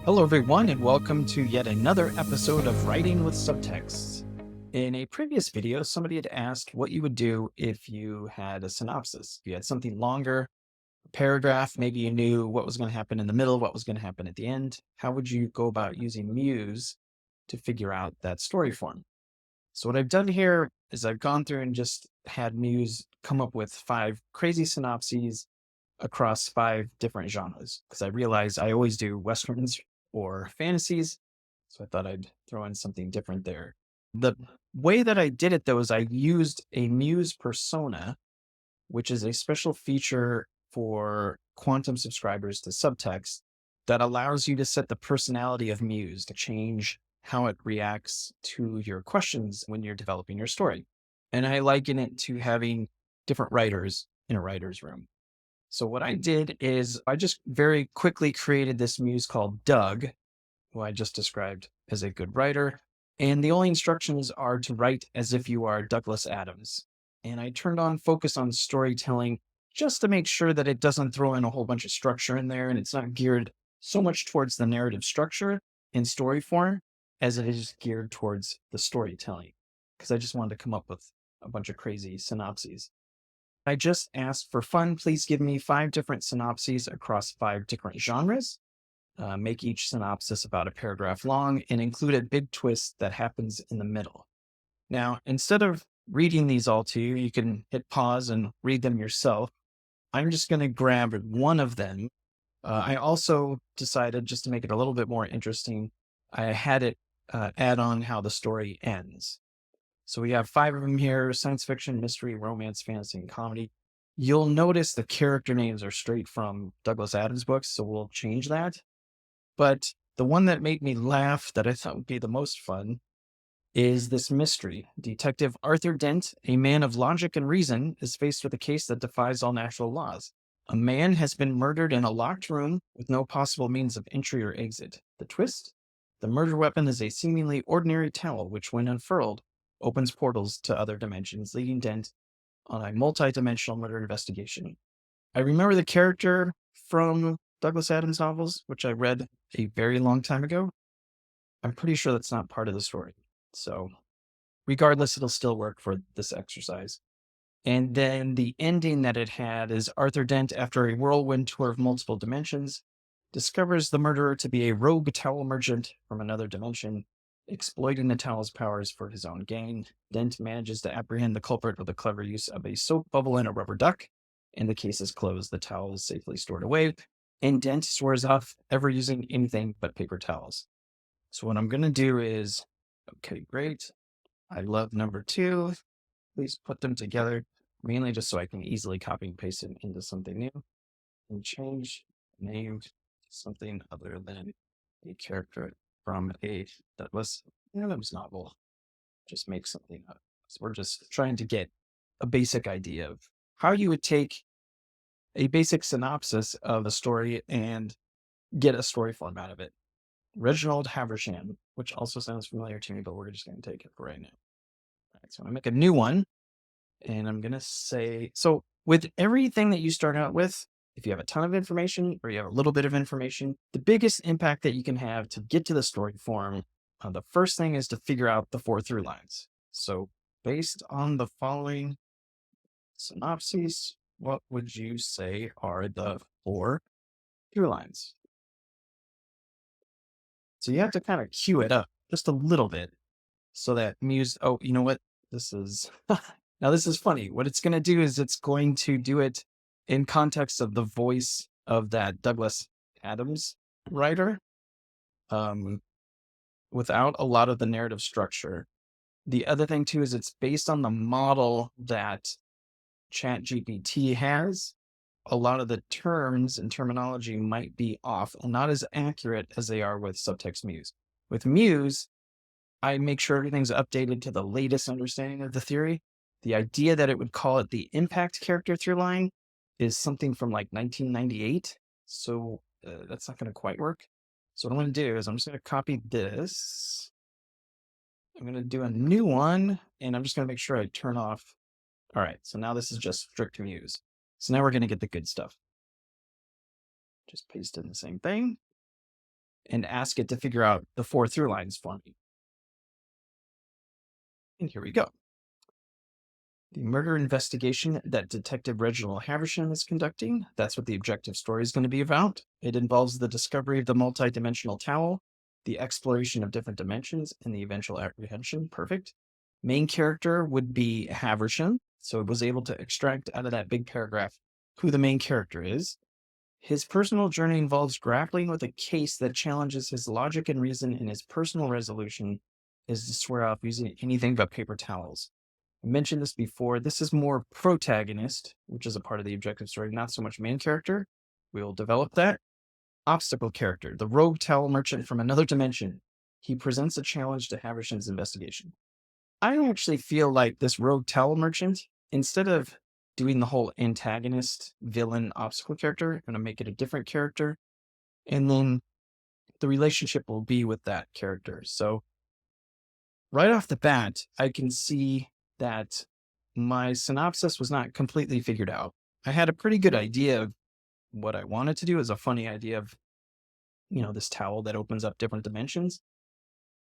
Hello, everyone, and welcome to yet another episode of Writing with Subtext. In a previous video, somebody had asked what you would do if you had a synopsis. If you had something longer, a paragraph, maybe you knew what was going to happen in the middle, what was going to happen at the end. How would you go about using Muse to figure out that story form? So what I've done here is I've gone through and just had Muse come up with 5 crazy synopses across 5 different genres, because I realized I always do Westerns or fantasies. So I thought I'd throw in something different there. The way that I did it, though, is I used a Muse persona, which is a special feature for quantum subscribers to Subtxt that allows you to set the personality of Muse to change how it reacts to your questions when you're developing your story. And I liken it to having different writers in a writer's room. So what I did is I just very quickly created this muse called Doug, who I just described as a good writer. And the only instructions are to write as if you are Douglas Adams. And I turned on focus on storytelling just to make sure that it doesn't throw in a whole bunch of structure in there and it's not geared so much towards the narrative structure in story form as it is geared towards the storytelling. Because I just wanted to come up with a bunch of crazy synopses. I just asked for fun, please give me 5 different synopses across 5 different genres. Make each synopsis about a paragraph long and include a big twist that happens in the middle. Now, instead of reading these all to you, you can hit pause and read them yourself. I'm just going to grab one of them. I also decided, just to make it a little bit more interesting, I had it add on how the story ends. So we have 5 of them here: science fiction, mystery, romance, fantasy, and comedy. You'll notice the character names are straight from Douglas Adams' books, so we'll change that. But the one that made me laugh, that I thought would be the most fun, is this mystery. Detective Arthur Dent, a man of logic and reason, is faced with a case that defies all natural laws. A man has been murdered in a locked room with no possible means of entry or exit. The twist? The murder weapon is a seemingly ordinary towel, which, when unfurled, opens portals to other dimensions, leading Dent on a multi-dimensional murder investigation. I remember the character from Douglas Adams novels, which I read a very long time ago. I'm pretty sure that's not part of the story. So regardless, it'll still work for this exercise. And then the ending that it had is Arthur Dent, after a whirlwind tour of multiple dimensions, discovers the murderer to be a rogue towel merchant from another dimension, exploiting the towel's powers for his own gain. Dent manages to apprehend the culprit with a clever use of a soap bubble and a rubber duck, and the case is closed. The towel is safely stored away, and Dent swears off ever using anything but paper towels. So what I'm going to do is, okay, great. I love number 2. Please put them together, mainly just so I can easily copy and paste it into something new, and change name to something other than a character from a Douglas Adams novel. Just make something up. So we're just trying to get a basic idea of how you would take a basic synopsis of a story and get a story form out of it. Reginald Haversham, which also sounds familiar to me, but we're just going to take it for right now. All right, so I'm going to make a new one. And I'm going to say, so with everything that you start out with, if you have a ton of information or you have a little bit of information, the biggest impact that you can have to get to the story form, the first thing is to figure out the 4 through lines. So based on the following synopses, what would you say are the 4 through lines? So you have to kind of cue it up just a little bit so that Muse, oh, you know what? This is, now this is funny. What it's going to do is it's going to do it in context of the voice of that Douglas Adams writer, without a lot of the narrative structure. The other thing too is it's based on the model that ChatGPT has. A lot of the terms and terminology might be off and not as accurate as they are with Subtxt Muse. With Muse, I make sure everything's updated to the latest understanding of the theory. The idea that it would call it the impact character through line is something from like 1998. So that's not going to quite work. So what I'm going to do is I'm just going to copy this. I'm going to do a new one, and I'm just going to make sure I turn off. All right, so now this is just strict Muse. So now we're going to get the good stuff. Just paste in the same thing. and ask it to figure out the four through lines for me. And here we go. The murder investigation that Detective Reginald Haversham is conducting. That's what the objective story is going to be about. It involves the discovery of the multidimensional towel, the exploration of different dimensions, and the eventual apprehension. Perfect. Main character would be Haversham. So it was able to extract out of that big paragraph who the main character is. His personal journey involves grappling with a case that challenges his logic and reason, and his personal resolution is to swear off using anything but paper towels. I mentioned this before. This is more protagonist, which is a part of the objective story, not so much main character. We'll develop that. Obstacle character, the rogue towel merchant from another dimension. He presents a challenge to Haversham's investigation. I actually feel like this rogue towel merchant, instead of doing the whole antagonist, villain, obstacle character, I'm going to make it a different character. And then the relationship will be with that character. So right off the bat, I can see that my synopsis was not completely figured out. I had a pretty good idea of what I wanted to do as a funny idea of, this towel that opens up different dimensions.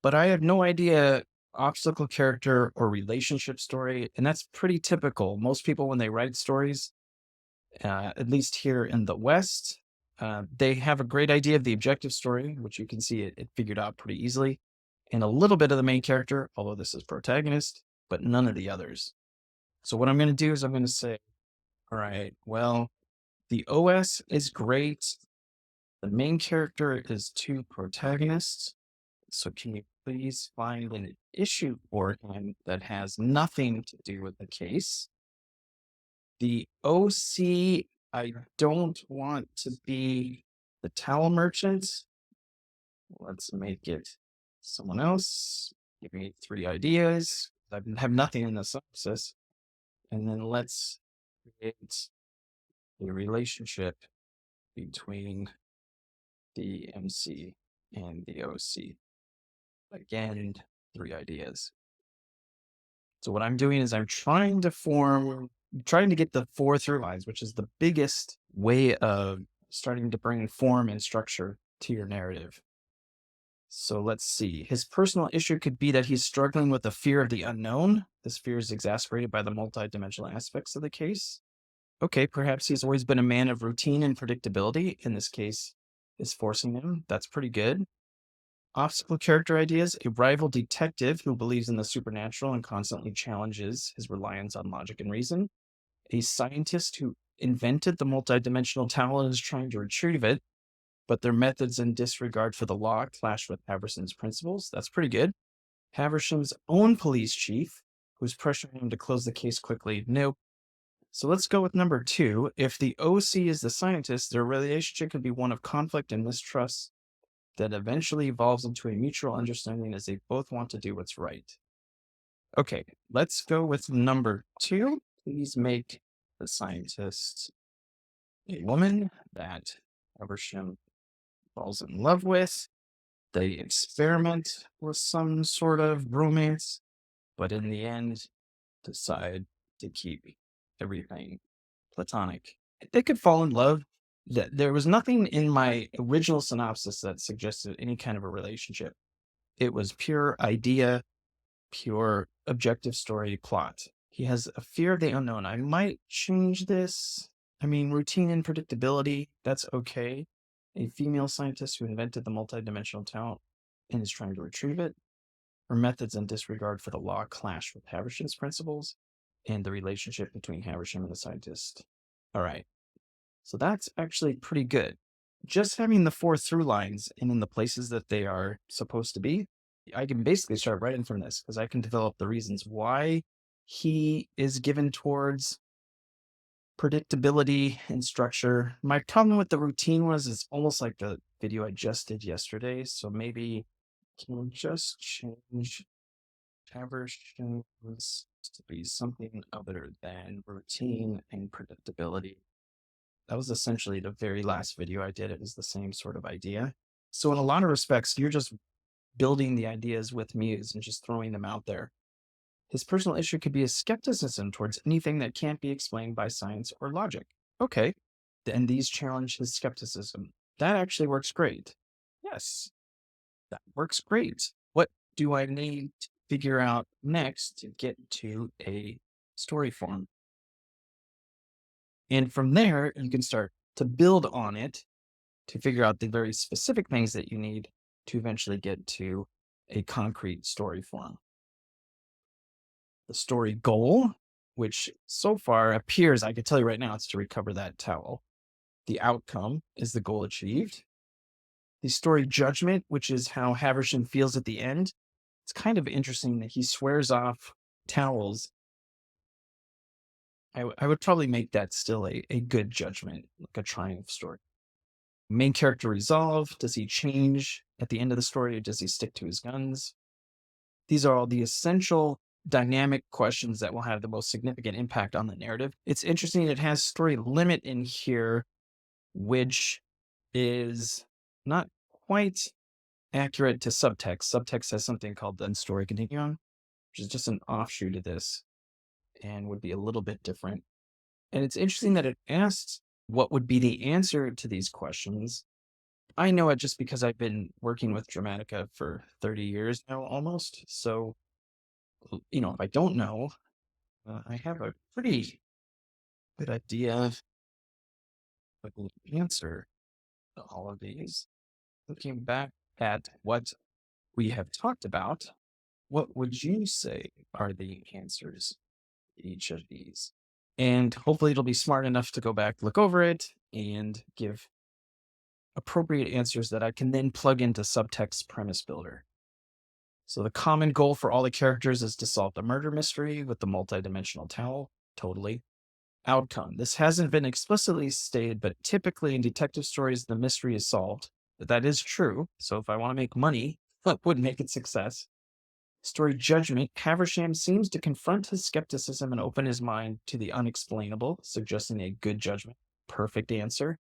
But I have no idea obstacle character or relationship story. And that's pretty typical. Most people, when they write stories, at least here in the West, they have a great idea of the objective story, which you can see it figured out pretty easily, and a little bit of the main character, although this is protagonist, but none of the others. So what I'm going to do is I'm going to say, all right, well, the OS is great. The main character is two protagonists. So can you please find an issue for him that has nothing to do with the case? The OC, I don't want to be the towel merchant. Let's make it someone else. Give me 3 ideas. I have nothing in the synopsis. And then let's create a relationship between the MC and the OC. Again, 3 ideas. So what I'm doing is I'm trying to get the 4 through lines, which is the biggest way of starting to bring form and structure to your narrative. So let's see. His personal issue could be that he's struggling with the fear of the unknown. This fear is exacerbated by the multidimensional aspects of the case. Okay, perhaps he's always been a man of routine and predictability. In this case, is forcing him. That's pretty good. Obstacle character ideas: a rival detective who believes in the supernatural and constantly challenges his reliance on logic and reason. A scientist who invented the multidimensional towel and is trying to retrieve it, but their methods and disregard for the law clash with Haversham's principles. That's pretty good. Haversham's own police chief, who's pressuring him to close the case quickly. Nope. So let's go with number 2. If the OC is the scientist, their relationship could be one of conflict and mistrust that eventually evolves into a mutual understanding as they both want to do what's right. Okay, let's go with number 2. Please make the scientist a woman that Haversham falls in love with. They experiment with some sort of romance, but in the end, decide to keep everything platonic. They could fall in love. There was nothing in my original synopsis that suggested any kind of a relationship. It was pure idea, pure objective story plot. He has a fear of the unknown. I might change this. I mean, routine and predictability, that's okay. A female scientist who invented the multidimensional talent and is trying to retrieve it. Her methods and disregard for the law clash with Haversham's principles and the relationship between Haversham and the scientist. All right. So that's actually pretty good. Just having the 4 through lines and in the places that they are supposed to be, I can basically start writing from this because I can develop the reasons why he is given towards predictability and structure. My problem with the routine was it's almost like the video I just did yesterday. So maybe can we just change Haversham's to be something other than routine and predictability. That was essentially the very last video I did. It was the same sort of idea. So in a lot of respects, you're just building the ideas with Muse and just throwing them out there. His personal issue could be a skepticism towards anything that can't be explained by science or logic. Okay, and these challenge his skepticism. That actually works great. Yes, that works great. What do I need to figure out next to get to a story form? And from there, you can start to build on it to figure out the very specific things that you need to eventually get to a concrete story form. The story goal, which so far appears, I can tell you right now, it's to recover that towel. The outcome is the goal achieved. The story judgment, which is how Haversham feels at the end. It's kind of interesting that he swears off towels. I would probably make that still a good judgment, like a triumph story. Main character resolve. Does he change at the end of the story, or does he stick to his guns? These are all the essential dynamic questions that will have the most significant impact on the narrative. It's interesting, it has story limit in here, which is not quite accurate to subtext. Subtext has something called the story continuum, which is just an offshoot of this and would be a little bit different. And it's interesting that it asks what would be the answer to these questions. I know it just because I've been working with Dramatica for 30 years now almost. So, if I don't know, I have a pretty good idea of the answer to all of these. Looking back at what we have talked about, what would you say are the answers to each of these? And hopefully it'll be smart enough to go back, look over it, and give appropriate answers that I can then plug into Subtxt Premise Builder. So the common goal for all the characters is to solve the murder mystery with the multidimensional towel. Totally. Outcome. This hasn't been explicitly stated, but typically in detective stories, the mystery is solved. That is true. So if I want to make money, that would make it success. Story judgment. Haversham seems to confront his skepticism and open his mind to the unexplainable, suggesting a good judgment. Perfect answer.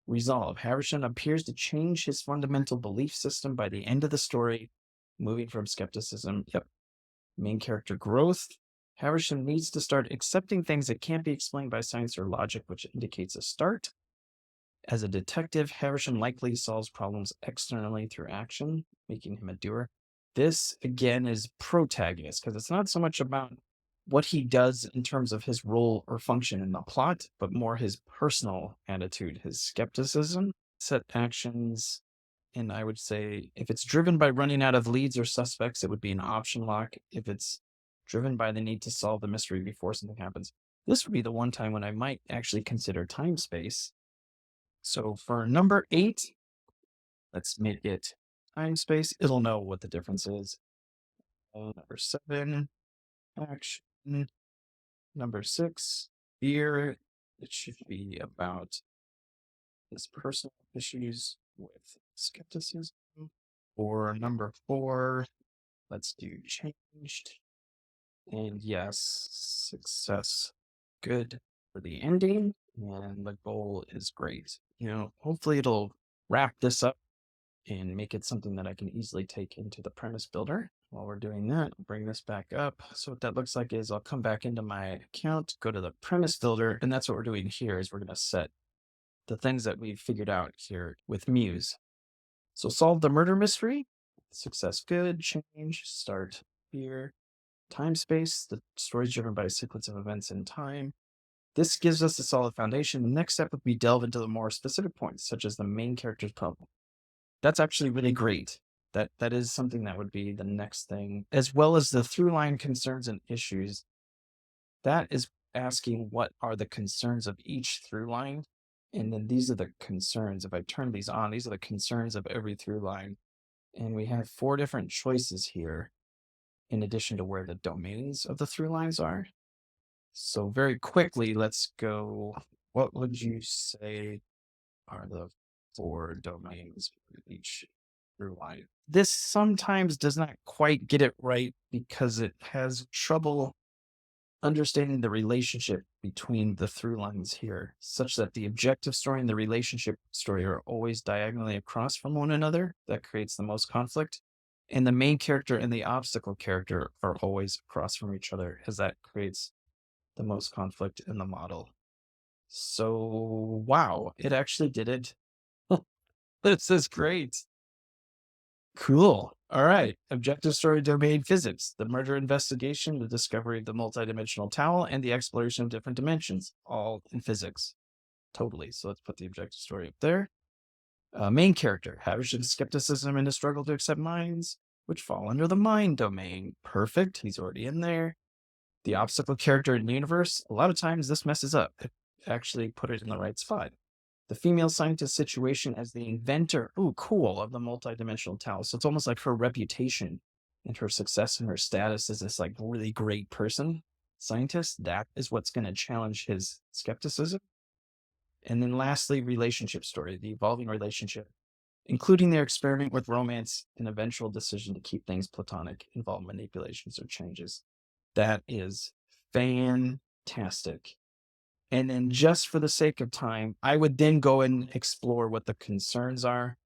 Resolve. Haversham appears to change his fundamental belief system by the end of the story, moving from skepticism. Yep. Main character growth. Haversham needs to start accepting things that can't be explained by science or logic, which indicates a start. As a detective, Haversham likely solves problems externally through action, making him a doer. This, again, is protagonist, because it's not so much about what he does in terms of his role or function in the plot, but more his personal attitude, his skepticism, set actions. And I would say if it's driven by running out of leads or suspects, it would be an option lock. If it's driven by the need to solve the mystery before something happens, this would be the one time when I might actually consider time space. So for number 8, let's make it time space. It'll know what the difference is. Number 7, action. Number 6, fear. It should be about his personal issues with skepticism. Or number 4, let's do changed. And yes, success. Good for the ending. And the goal is great. Hopefully it'll wrap this up and make it something that I can easily take into the premise builder. While we're doing that, I'll bring this back up. So what that looks like is I'll come back into my account, go to the premise builder, and that's what we're doing here is we're going to set the things that we've figured out here with Muse. So solve the murder mystery, success good, change, start here, time space, the story is driven by a sequence of events in time. This gives us a solid foundation. The next step would be delve into the more specific points, such as the main character's problem. That's actually really great. That is something that would be the next thing, as well as the through line concerns and issues. That is asking what are the concerns of each through line. And then these are the concerns. If I turn these on, these are the concerns of every through line. And we have 4 different choices here, in addition to where the domains of the through lines are. So very quickly, let's go. What would you say are the 4 domains for each through line? This sometimes does not quite get it right because it has trouble understanding the relationship between the through lines here, such that the objective story and the relationship story are always diagonally across from one another. That creates the most conflict. And the main character and the obstacle character are always across from each other, as that creates the most conflict in the model. So, wow, it actually did it. This is great. Cool. All right. Objective story domain physics, the murder investigation, the discovery of the multidimensional towel, and the exploration of different dimensions, all in physics. Totally. So let's put the objective story up there. Main character, Haversham skepticism and a struggle to accept minds, which fall under the mind domain. Perfect. He's already in there. The obstacle character in the universe, a lot of times this messes up. It actually put it in the right spot. The female scientist situation as the inventor, ooh, cool, of the multidimensional towel. So it's almost like her reputation and her success and her status as this like really great person, scientist, that is what's going to challenge his skepticism. And then lastly, relationship story, the evolving relationship, including their experiment with romance and eventual decision to keep things platonic, involve manipulations or changes. That is fantastic. And then just for the sake of time, I would then go and explore what the concerns are.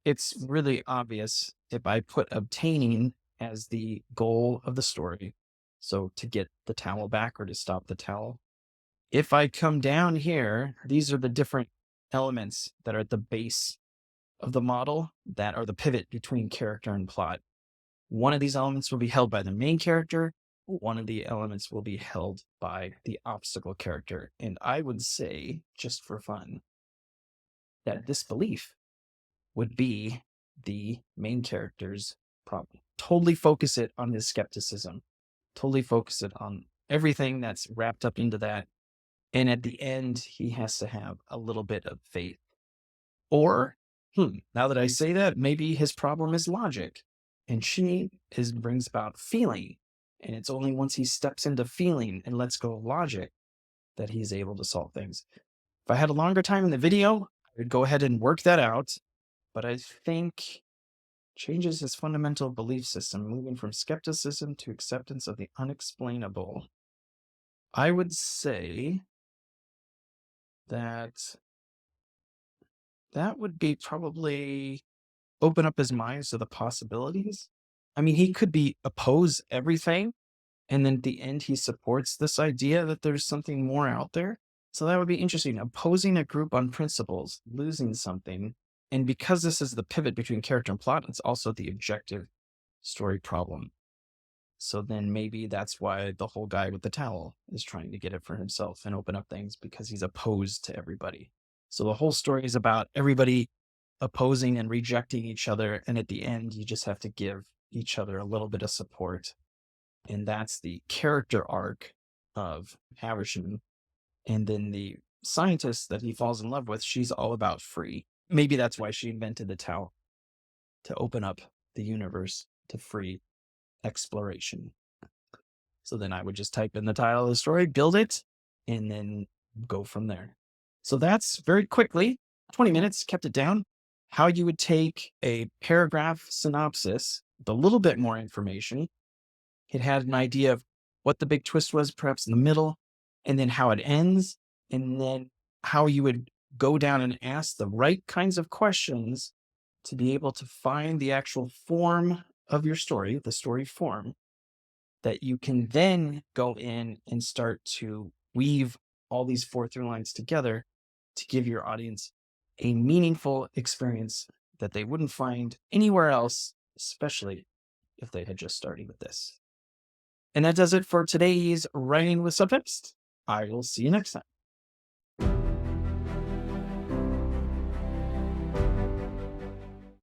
It's really obvious if I put obtaining as the goal of the story. So to get the towel back or to stop the towel. If I come down here, these are the different elements that are at the base of the model that are the pivot between character and plot. One of these elements will be held by the main character. One of the elements will be held by the obstacle character. And I would say, just for fun, that this belief would be the main character's problem. Totally focus it on his skepticism. Totally focus it on everything that's wrapped up into that. And at the end, he has to have a little bit of faith. Or, now that I say that, maybe his problem is logic. And she brings about feeling. And it's only once he steps into feeling and lets go of logic that he's able to solve things. If I had a longer time in the video, I would go ahead and work that out. But I think changes his fundamental belief system, moving from skepticism to acceptance of the unexplainable. I would say that that would be probably open up his mind to the possibilities. I mean, he could be oppose everything, and then at the end, he supports this idea that there's something more out there. So that would be interesting. Opposing a group on principles, losing something. And because this is the pivot between character and plot, it's also the objective story problem. So then maybe that's why the whole guy with the towel is trying to get it for himself and open up things because he's opposed to everybody. So the whole story is about everybody opposing and rejecting each other. And at the end, you just have to give each other a little bit of support. And that's the character arc of Haversham. And then the scientist that he falls in love with, she's all about free. Maybe that's why she invented the towel, to open up the universe to free exploration. So then I would just type in the title of the story, build it, and then go from there. So that's very quickly, 20 minutes, kept it down, how you would take a paragraph synopsis with a little bit more information. It had an idea of what the big twist was, perhaps in the middle, and then how it ends, and then how you would go down and ask the right kinds of questions to be able to find the actual form of your story, the story form, that you can then go in and start to weave all these four through lines together to give your audience a meaningful experience that they wouldn't find anywhere else, especially if they had just started with this. And that does it for today's Writing with Subtext. I will see you next time.